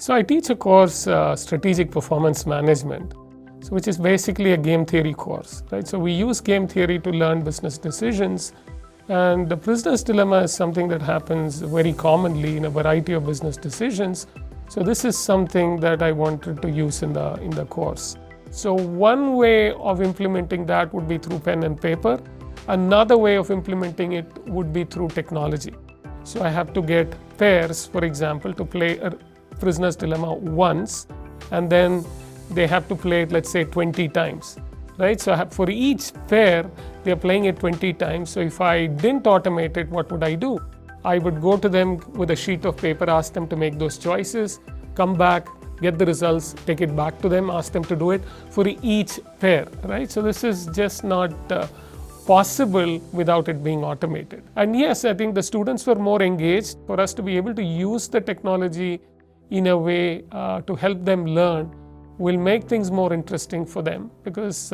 So I teach a course, Strategic Performance Management, which is basically a game theory course, right? So we use game theory to learn business decisions, and the prisoner's dilemma is something that happens very commonly in a variety of business decisions. So this is something that I wanted to use in the course. So one way of implementing that would be through pen and paper. Another way of implementing it would be through technology. So I have to get pairs, for example, to play a prisoner's dilemma once, and then they have to play it, let's say, 20 times, right? So for each pair, they're playing it 20 times. So if I didn't automate it, what would I do? I would go to them with a sheet of paper, ask them to make those choices, come back, get the results, take it back to them, ask them to do it for each pair, right? So this is just not possible without it being automated. And yes, I think the students were more engaged. For us to be able to use the technology in a way to help them learn will make things more interesting for them, because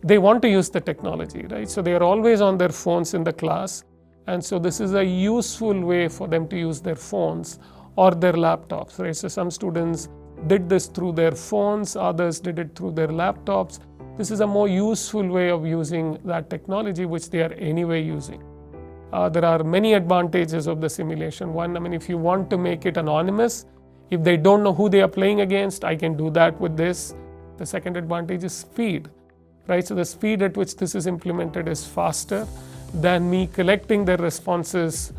they want to use the technology, right? So they are always on their phones in the class. And so this is a useful way for them to use their phones or their laptops, right? So some students did this through their phones, others did it through their laptops. This is a more useful way of using that technology, which they are anyway using. There are many advantages of the simulation. One, if you want to make it anonymous, if they don't know who they are playing against, I can do that with this. The second advantage is speed, right? So the speed at which this is implemented is faster than me collecting their responses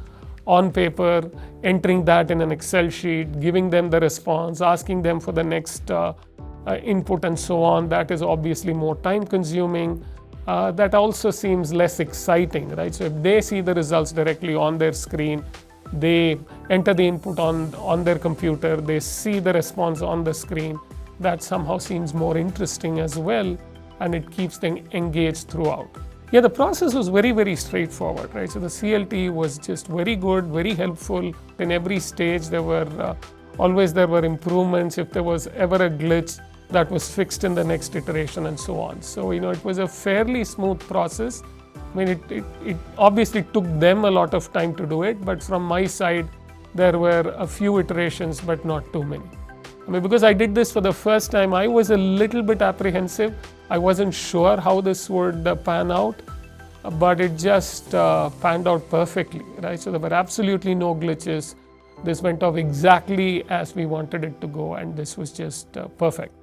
on paper, entering that in an Excel sheet, giving them the response, asking them for the next input and so on. That is obviously more time consuming. That also seems less exciting, right? So if they see the results directly on their screen, they enter the input on their computer, they see the response on the screen, that somehow seems more interesting as well, and it keeps them engaged throughout. Yeah, the process was very, very straightforward, right? So the CLT was just very good, very helpful. In every stage, there were improvements. If there was ever a glitch, that was fixed in the next iteration and so on. So, it was a fairly smooth process. It obviously took them a lot of time to do it, but from my side, there were a few iterations, but not too many. Because I did this for the first time, I was a little bit apprehensive. I wasn't sure how this would pan out, but it just panned out perfectly, right? So there were absolutely no glitches. This went off exactly as we wanted it to go, and this was just perfect.